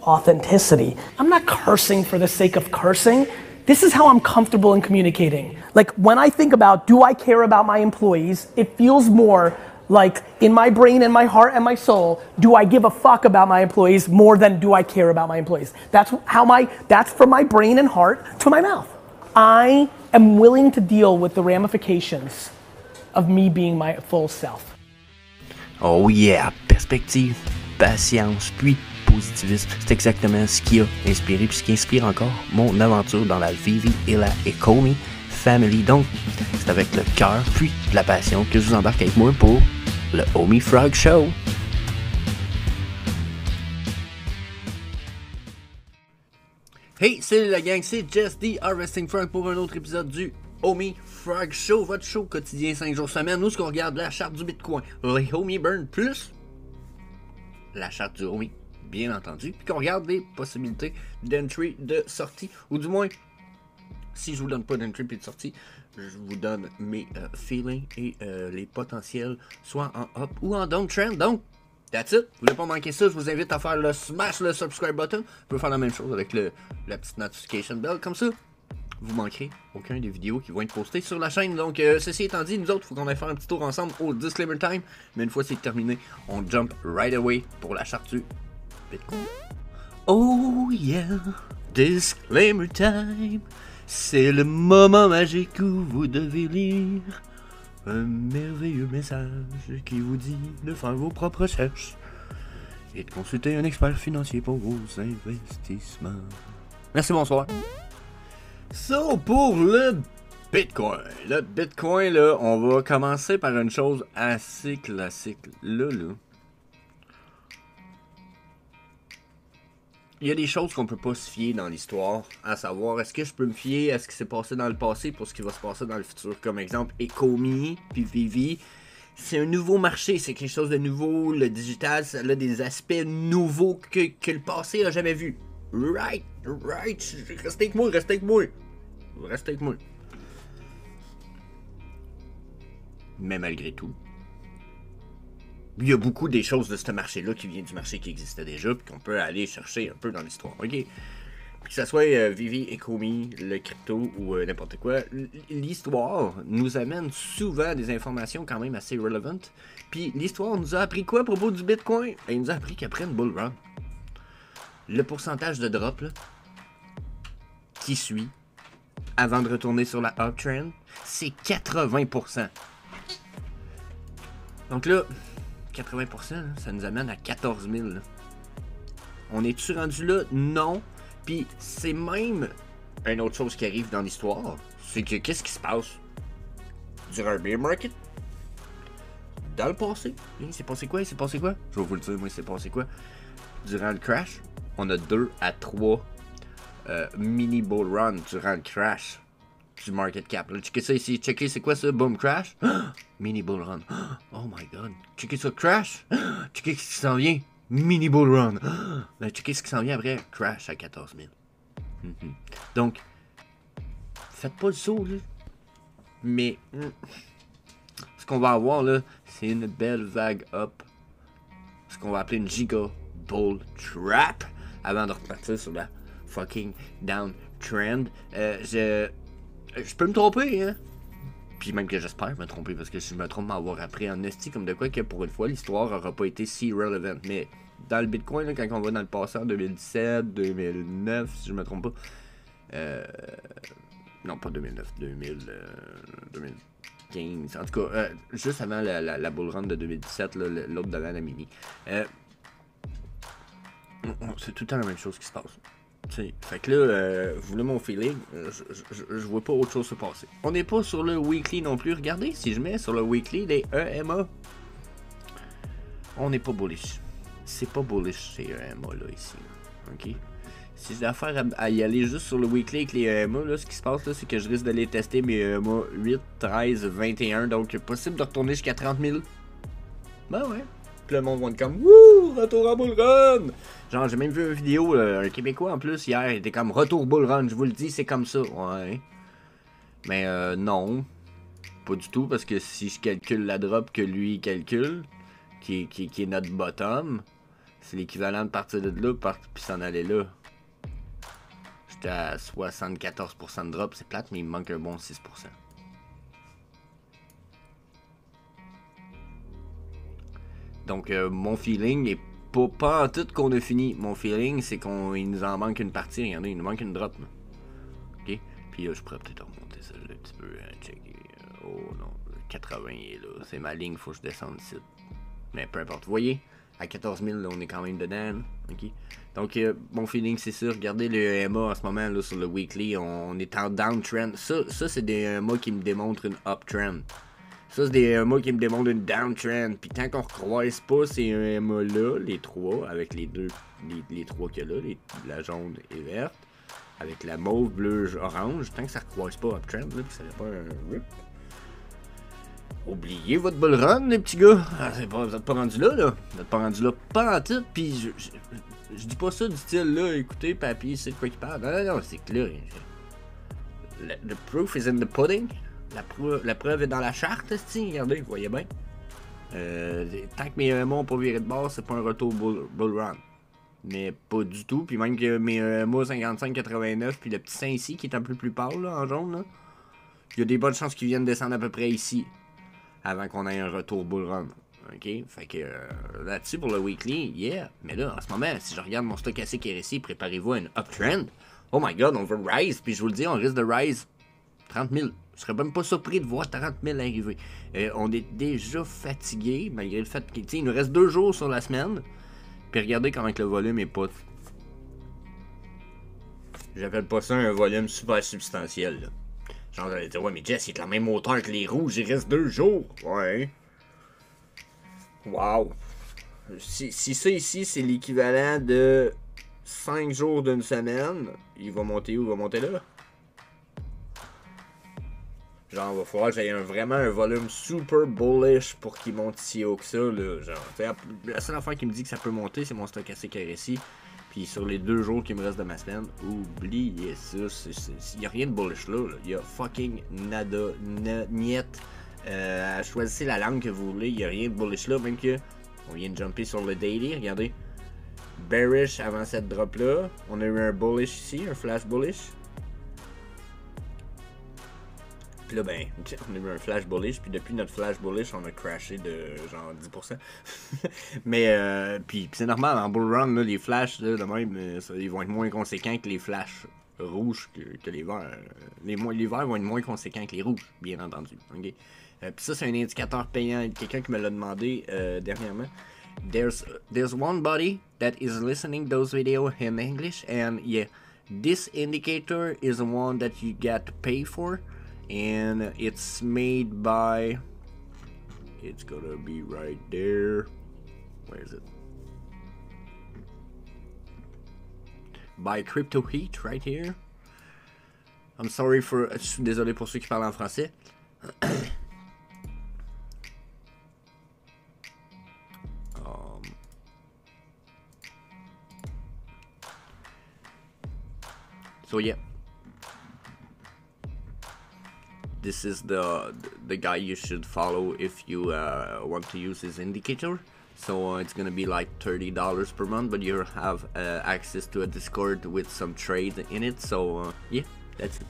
authenticity. I'm not cursing for the sake of cursing. This is how I'm comfortable in communicating. Like when I think about, do I care about my employees? It feels more like in my brain and my heart and my soul, do I give a fuck about my employees more than do I care about my employees? That's from my brain and heart to my mouth. I am willing to deal with the ramifications of me being my full self. Oh yeah, perspective, patience, puis positivisme, c'est exactement ce qui a inspiré puis ce qui inspire encore mon aventure dans la Vivi et la Ecomi Family. Donc, c'est avec le cœur puis de la passion que je vous embarque avec moi pour le Homie Frog Show. Hey, salut la gang, c'est Jess the Harvesting Frog pour un autre épisode du Homie Frog Show, votre show quotidien 5 jours semaine, où on regarde la charte du Bitcoin, les Homie Burn plus la charte du Homie, bien entendu, puis qu'on regarde les possibilités d'entry, de sortie, ou du moins, si je vous donne pas d'entry et de sortie, je vous donne mes feelings et les potentiels, soit en up ou en down trend. Donc, that's it. Vous voulez pas manquer ça, je vous invite à faire le smash le subscribe button. Vous pouvez faire la même chose avec la petite notification bell, comme ça. Vous manquerez aucun des vidéos qui vont être postées sur la chaîne. Donc, ceci étant dit, nous autres, il faut qu'on aille faire un petit tour ensemble au disclaimer time. Mais une fois c'est terminé, on jump right away pour la charte du Bitcoin. Oh yeah, disclaimer time. C'est le moment magique où vous devez lire un merveilleux message qui vous dit de faire vos propres recherches et de consulter un expert financier pour vos investissements. Merci, bonsoir. So, pour le Bitcoin. Le Bitcoin, là, on va commencer par une chose assez classique. Là. Il y a des choses qu'on peut pas se fier dans l'histoire, à savoir, est-ce que je peux me fier à ce qui s'est passé dans le passé pour ce qui va se passer dans le futur. Comme exemple, Ecomi puis Vivi, c'est un nouveau marché, c'est quelque chose de nouveau, le digital, ça a des aspects nouveaux que le passé a jamais vu. Right, restez avec moi. Mais malgré tout, il y a beaucoup des choses de ce marché-là qui viennent du marché qui existait déjà, puis qu'on peut aller chercher un peu dans l'histoire, ok? Que ce soit Vivi, Ecomi, le crypto ou n'importe quoi, l'histoire nous amène souvent des informations quand même assez relevantes. Puis l'histoire nous a appris quoi à propos du Bitcoin? Elle nous a appris qu'après une bull run, le pourcentage de drop là, qui suit avant de retourner sur la uptrend, c'est 80%. Donc là, 80%, là, ça nous amène à 14 000. Là. On est-tu rendu là? Non. Puis c'est même une autre chose qui arrive dans l'histoire, c'est que qu'est-ce qui se passe durant un bear market? Dans le passé. Il s'est passé quoi? Je vais vous le dire, moi, il s'est passé quoi? Durant le crash, on a 2 à 3 mini bull run durant le crash du market cap. Là, checkez ça ici. Checkez, c'est quoi ça? Boom, crash. Mini bull run. Oh my god. Checkez ça, crash. Checkez ce qui s'en vient. Mini bull run. Là, checkez ce qui s'en vient après. Crash à 14 000. Donc, faites pas le saut, là. Mais, ce qu'on va avoir, là, c'est une belle vague up. Ce qu'on va appeler une giga bull trap. Avant de repartir sur la fucking downtrend. Je peux me tromper, hein? Puis même que j'espère me tromper, parce que si je me trompe, m'avoir appris en esti comme de quoi que pour une fois, l'histoire aura pas été si relevant. Mais dans le Bitcoin, là, quand on va dans le passé en 2017, 2009, si je me trompe pas. Non, pas 2009, 2015. En tout cas, juste avant la bull run de 2017, l'autre de l'année mini. C'est tout le temps la même chose qui se passe. T'sais, fait que là, vous voulez mon feeling, je vois pas autre chose se passer. On n'est pas sur le weekly non plus. Regardez, si je mets sur le weekly les EMA, on n'est pas bullish. C'est pas bullish ces EMA là ici. Ok? Si j'ai affaire à y aller juste sur le weekly avec les EMA, là, ce qui se passe là, c'est que je risque de les tester mes EMA 8, 13, 21. Donc possible de retourner jusqu'à 30 000. Ben ouais. Puis le monde va être comme wouh, retour à bull run. Genre, j'ai même vu une vidéo, un Québécois en plus, hier, il était comme retour bull run. Je vous le dis, c'est comme ça. Ouais. Mais non. Pas du tout, parce que si je calcule la drop que lui calcule, qui est notre bottom, C'est l'équivalent de partir de là, puis s'en aller là. J'étais à 74% de drop, c'est plate, mais il me manque un bon 6%. Donc, mon feeling est pas en tout qu'on a fini. Mon feeling, c'est qu'il nous en manque une partie. Regardez, il nous manque une drop. Là. Ok? Puis là, je pourrais peut-être remonter ça un petit peu. Checker. Oh non, 80 est là. C'est ma ligne, faut que je descende ici. Mais peu importe. Vous voyez, à 14 000, là, on est quand même dedans. Là. Ok? Donc, mon feeling, c'est ça. Regardez le EMA en ce moment là, sur le weekly. On est en downtrend. Ça c'est des EMA qui me démontrent une uptrend. Ça, c'est des EMA qui me démontrent une downtrend. Puis tant qu'on ne recroise pas ces EMA-là, les trois, avec les deux, les trois qu'il y a là, la jaune et verte, avec la mauve, bleue, orange, tant que ça ne recroise pas uptrend, là, puis ça fait pas un rip. Oubliez votre bull run, les petits gars. Ah, vous n'êtes pas rendu là, là. Vous n'êtes pas rendu là, pas en tout. Puis je dis pas ça du style, là, écoutez, papy, c'est de quoi qu'il parle. Non, c'est clair. The proof is in the pudding. La preuve est dans la charte, regardez, vous voyez bien. Tant que mes EMA n'ont pas viré de bord, c'est pas un retour bull run. Mais pas du tout. Puis même que mes EMA 55-89, puis le petit 5 ici qui est un peu plus pâle là, en jaune, là, il y a des bonnes chances qu'ils viennent descendre à peu près ici. Avant qu'on ait un retour bull run. Ok? Fait que là-dessus pour le weekly, yeah. Mais là, en ce moment, si je regarde mon stochastique RSI, préparez-vous à une uptrend. Oh my god, on veut rise. Puis je vous le dis, on risque de rise 30 000. Je serais même pas surpris de voir 30 000 arriver. On est déjà fatigué, malgré le fait qu'il nous reste 2 jours sur la semaine. Puis regardez comment que le volume est pas... J'appelle pas ça un volume super substantiel, là. Genre, j'allais dire, ouais, mais Jess, il est de la même hauteur que les rouges, il reste 2 jours. Ouais. Wow. Si ça ici, c'est l'équivalent de 5 jours d'une semaine, il va monter où? Il va monter là? Genre, il va falloir que j'aie vraiment un volume super bullish pour qu'il monte si haut que ça, là. Genre, la seule affaire qui me dit que ça peut monter, c'est mon stochastique RSI. Puis sur les 2 jours qui me restent de ma semaine, oubliez ça. Il n'y a rien de bullish là. Il y a fucking nada, niet. Choisissez la langue que vous voulez. Il n'y a rien de bullish là. Même que on vient de jumper sur le daily. Regardez. Bearish avant cette drop là. On a eu un bullish ici, un flash bullish. Puis là, ben, on a eu un flash bullish, puis depuis notre flash bullish, on a crashé de genre 10%. Mais, puis c'est normal, en bull run, là, les flashs, là, de même, ils vont être moins conséquents que les flashs rouges que les verts. Les verts vont être moins conséquents que les rouges, bien entendu. Okay? Puis ça, c'est un indicateur payant. Quelqu'un qui me l'a demandé dernièrement. There's one body that is listening those videos in English, and yeah, this indicator is the one that you got to pay for. And it's made by, it's gonna be right there, where is it? By Crypto Heat, right here. I'm sorry for, je suis désolé pour ceux qui parlent en français. So yeah. This is the guy you should follow if you want to use his indicator. So it's gonna be like $30 per month, but you have access to a Discord with some trade in it. So yeah, that's it.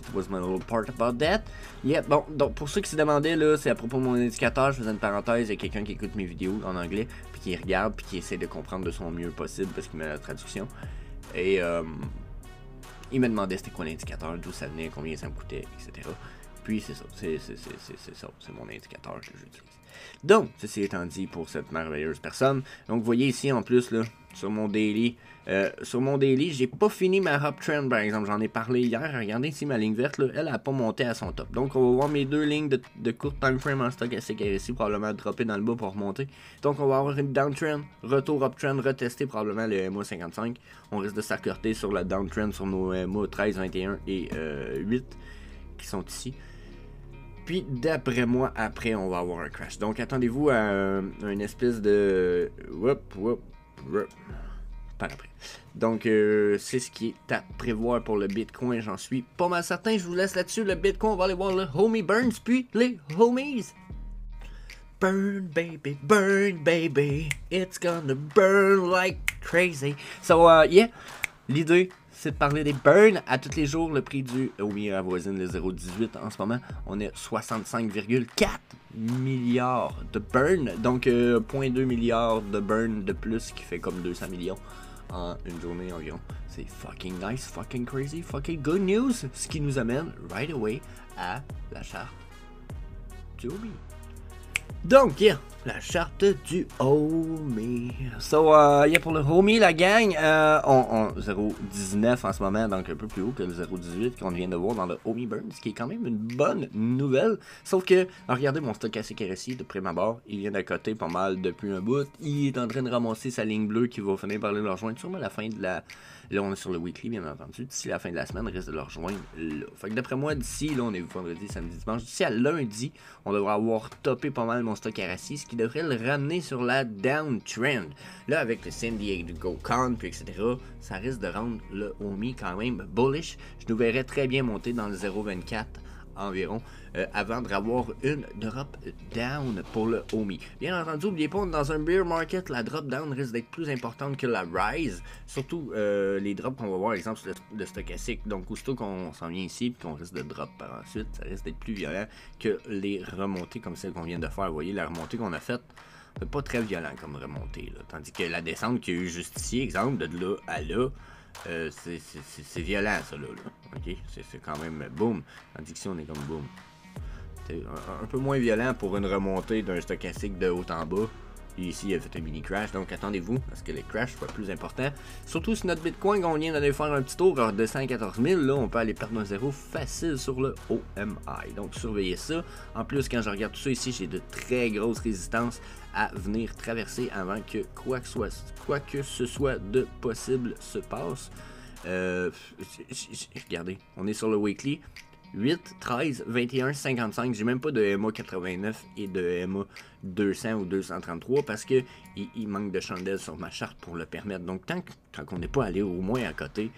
That was my little part about that. Yeah, bon, donc pour ceux qui se demandaient là, c'est à propos de mon indicateur. Je faisais une parenthèse, il y a quelqu'un qui écoute mes vidéos en anglais, puis qui regarde, puis qui essaie de comprendre de son mieux possible parce qu'il met la traduction. Et il me demandait c'était quoi l'indicateur, d'où ça venait, combien ça me coûtait, etc. Puis c'est ça, c'est ça, c'est mon indicateur que j'utilise. Donc, ceci étant dit pour cette merveilleuse personne, donc vous voyez ici en plus là, sur mon daily, j'ai pas fini ma uptrend par exemple, j'en ai parlé hier, regardez ici ma ligne verte là, elle a pas monté à son top. Donc on va voir mes 2 lignes de court time frame en stochastique RSI probablement dropper dans le bas pour remonter. Donc on va avoir une downtrend, retour uptrend, retester probablement le MA 55. On risque de s'accorder sur la downtrend sur nos MA 13, 21 et 8 qui sont ici. Puis d'après moi, après, on va avoir un crash. Donc attendez-vous à une espèce de... Par après. Donc c'est ce qui est à prévoir pour le Bitcoin. J'en suis pas mal certain. Je vous laisse là-dessus. Le Bitcoin, on va aller voir le Homie Burns, puis les Homies. burn baby, it's gonna burn like crazy. So yeah, l'idée c'est de parler des burns à tous les jours. Le prix du Omi avoisine les 0,18 en ce moment. On est 65,4 milliards de burn. Donc 0,2 milliards de burn de plus, qui fait comme 200 millions en une journée environ. C'est fucking nice, fucking crazy, fucking good news. Ce qui nous amène right away à la charte du Omi. Donc, yeah, la charte du Omi. So, yeah, pour le Omi, la gang, on 0,19 en ce moment, donc un peu plus haut que le 0,18 qu'on vient de voir dans le Omi Burn, ce qui est quand même une bonne nouvelle. Sauf que, regardez mon stochastique RSI de prime abord, il vient d'à côté pas mal depuis un bout. Il est en train de ramasser sa ligne bleue qui va finir par aller le rejoindre sûrement à la fin de la... Là, on est sur le weekly, bien entendu. D'ici la fin de la semaine, il risque de le rejoindre là. Fait que d'après moi, d'ici, là, on est vendredi, samedi, dimanche. D'ici à lundi, on devrait avoir topé pas mal mon stock RSI, ce qui devrait le ramener sur la downtrend. Là, avec le San Diego Con, puis etc., ça risque de rendre le Omi quand même bullish. Je nous verrais très bien monter dans le 0,24 environ avant d'avoir une drop down pour le Omi. Bien entendu, n'oubliez pas, on est dans un bear market, la drop down risque d'être plus importante que la rise, surtout les drops qu'on va voir, exemple sur le stochastique. Donc aussitôt qu'on s'en vient ici et qu'on risque de drop par ensuite, ça risque d'être plus violent que les remontées comme celle qu'on vient de faire. Vous voyez, la remontée qu'on a faite, c'est pas très violent comme remontée, là. Tandis que la descente qu'il y a eu juste ici, exemple, de là à là, c'est violent ça là. Ok, c'est quand même boom. Tandis que si on est comme boom. C'est un peu moins violent pour une remontée d'un stochastique de haut en bas. Et ici, il a fait un mini crash, donc attendez-vous à ce que les crashs soient plus importants. Surtout si notre Bitcoin, on vient d'aller faire un petit tour à 214 000, là, on peut aller perdre un zéro facile sur le OMI. Donc surveillez ça. En plus, quand je regarde tout ça ici, j'ai de très grosses résistances à venir traverser avant que quoi que ce soit de possible se passe. Regardez, on est sur le weekly. 8, 13, 21, 55, j'ai même pas de EMA 89 et de EMA 200 ou 233 parce que il manque de chandelles sur ma charte pour le permettre. Donc tant qu'on n'est pas allé au moins à côté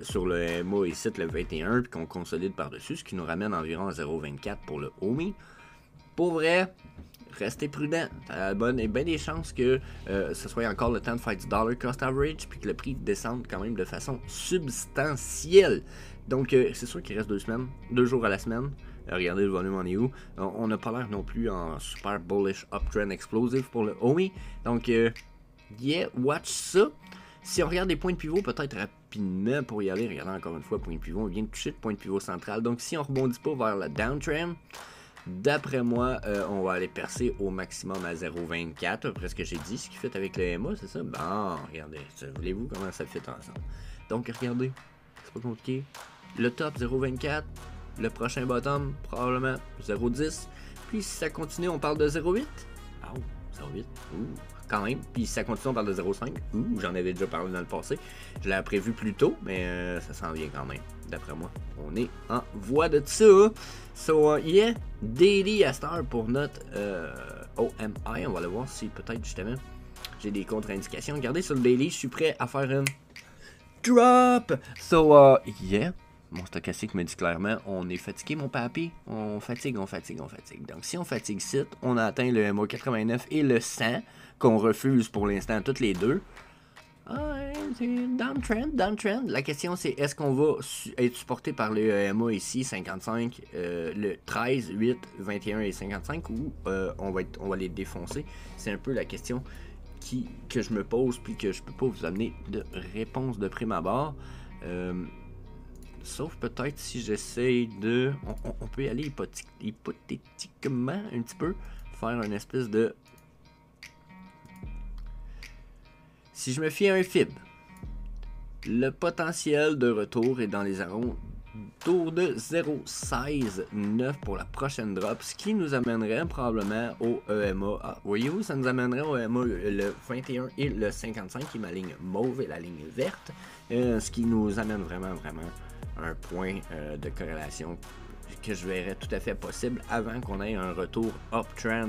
sur le EMA ici, le 21, puis qu'on consolide par-dessus, ce qui nous ramène environ à 0,24 pour le Omi, pour vrai, restez prudent. Il y a bien des chances que ce soit encore le temps de faire du dollar cost average puis que le prix descende quand même de façon substantielle. Donc c'est sûr qu'il reste 2 jours à la semaine. Regardez le volume, on est où. On n'a pas l'air non plus en super bullish uptrend explosive pour le Omi. Donc yeah, watch ça. Si on regarde les points de pivot, peut-être rapidement pour y aller, regardez encore une fois, point de pivot, on vient de toucher le point de pivot central. Donc si on rebondit pas vers la downtrend, d'après moi, on va aller percer au maximum à 0,24, après ce que j'ai dit, ce qui fait avec le EMA, c'est ça? Bon, regardez, voulez-vous comment ça fait ensemble? Donc regardez, c'est pas compliqué. Le top 0,24, le prochain bottom probablement 0,10, puis si ça continue, on parle de 0,8. Oh, 0,8, quand même. Puis si ça continue, on parle de 0,5. J'en avais déjà parlé dans le passé. Je l'avais prévu plus tôt, mais ça s'en vient quand même. D'après moi, on est en voie de ça. So, yeah, daily à cette heure pour notre OMI. On va aller voir si peut-être justement j'ai des contre-indications. Regardez sur le daily, je suis prêt à faire une drop. So, yeah. Mon stochastique me dit clairement, on est fatigué mon papy, on fatigue. Donc si on fatigue site, on a atteint le MA 89 et le 100, qu'on refuse pour l'instant toutes les deux. C'est downtrend. La question c'est, est-ce qu'on va être supporté par le MA ici, 55, le 13, 8, 21 et 55, ou on va les défoncer? C'est un peu la question que je me pose, puis que je peux pas vous amener de réponse de prime abord. Sauf peut-être si j'essaye de... On peut y aller hypothétiquement un petit peu, faire une espèce de... Si je me fie à un fib, le potentiel de retour est dans les alentours de 0,16,9 pour la prochaine drop, ce qui nous amènerait probablement au EMA. Voyez-vous, ça nous amènerait au EMA le 21 et le 55, qui est ma ligne mauve et la ligne verte, ce qui nous amène vraiment un point de corrélation que je verrais tout à fait possible avant qu'on ait un retour uptrend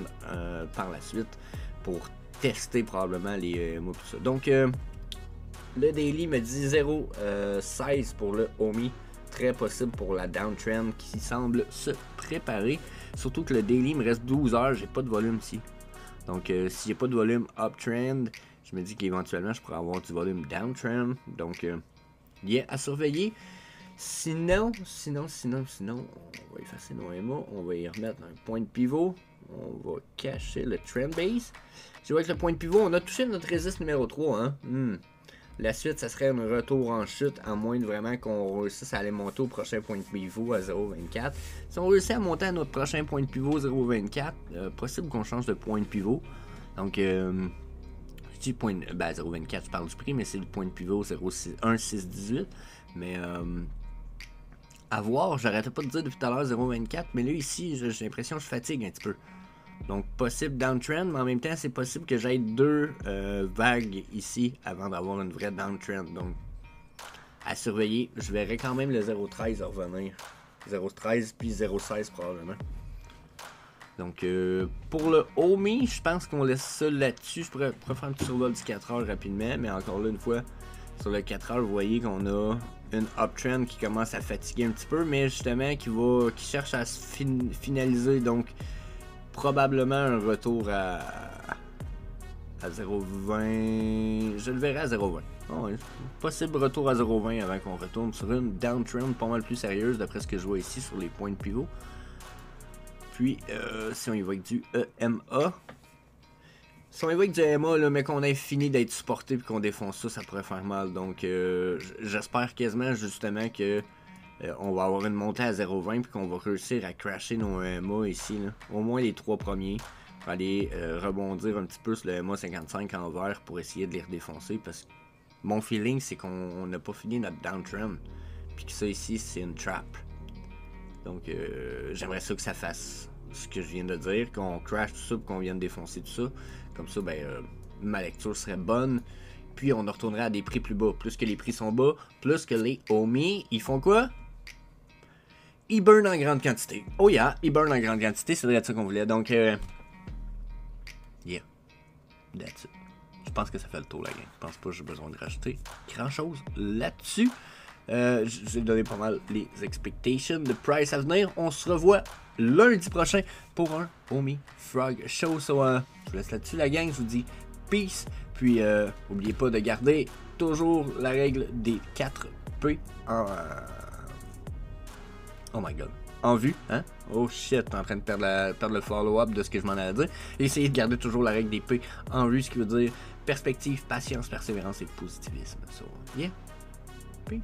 par la suite pour tester probablement les mots tout ça. Donc le daily me dit 0,16 pour le Omi, très possible pour la downtrend qui semble se préparer, surtout que le daily me reste 12 heures, j'ai pas de volume ici. Donc s'il n'y a pas de volume uptrend, je me dis qu'éventuellement je pourrais avoir du volume downtrend. Donc yeah, à surveiller. Sinon, on va effacer nos MA, on va y remettre un point de pivot, on va cacher le trend base. Je vois que le point de pivot, on a touché notre résiste numéro 3, hein. La suite, ça serait un retour en chute, à moins de vraiment qu'on réussisse à aller monter au prochain point de pivot à 0.24. Si on réussit à monter à notre prochain point de pivot 0.24, possible qu'on change de point de pivot. Donc, je dis point, 0.24, je parle du prix, mais c'est le point de pivot 1.618. Mais, à voir, j'arrêtais pas de dire depuis tout à l'heure 0.24, mais là, ici, j'ai l'impression que je fatigue un petit peu. Donc, possible downtrend, mais en même temps, c'est possible que j'aille 2 vagues ici avant d'avoir une vraie downtrend. Donc, à surveiller, je verrai quand même le 0.13 revenir. 0.13 puis 0.16 probablement. Donc, pour le OMI, je pense qu'on laisse ça là-dessus. Je pourrais faire un petit survol du 4 heures rapidement, mais encore là, une fois, sur le 4 heures, vous voyez qu'on a une uptrend qui commence à fatiguer un petit peu, mais justement qui cherche à se finaliser. Donc, probablement un retour à 0.20. Je le verrai à 0.20. Oh, possible retour à 0.20 avant qu'on retourne sur une downtrend pas mal plus sérieuse d'après ce que je vois ici sur les points de pivot. Puis si on y va avec du EMA. Si on y va avec du EMA, là, mais qu'on ait fini d'être supporté et qu'on défonce ça, ça pourrait faire mal. Donc j'espère quasiment justement que on va avoir une montée à 0.20 puis qu'on va réussir à crasher nos EMA ici. Là. Au moins les 3 premiers. Pour aller rebondir un petit peu sur le EMA 55 en vert pour essayer de les redéfoncer. Parce que mon feeling, c'est qu'on n'a pas fini notre downtrend. Puis que ça ici, c'est une trap. Donc j'aimerais ça que ça fasse ce que je viens de dire. Qu'on crash tout ça puis qu'on vienne défoncer tout ça. Comme ça, ma lecture serait bonne. Puis on retournerait à des prix plus bas. Plus que les prix sont bas, plus que les OMI, ils font quoi? Ils burn en grande quantité. Oh yeah, ils burn en grande quantité, c'est vrai de ça qu'on voulait. Donc, yeah. That's it. Je pense que ça fait le tour, la gang. Je pense pas que j'ai besoin de rajouter grand chose là-dessus. J'ai donné pas mal les expectations de price à venir. On se revoit lundi prochain pour un OMI Frog Show. So, je vous laisse là-dessus, la gang. Je vous dis peace. Puis, n'oubliez pas de garder toujours la règle des 4 P en... oh my god. En vue, hein? Oh shit, t'es en train de perdre le follow-up de ce que je m'en allais dire. Essayez de garder toujours la règle des P en vue, ce qui veut dire perspective, patience, persévérance et positivisme. So, yeah. Peace.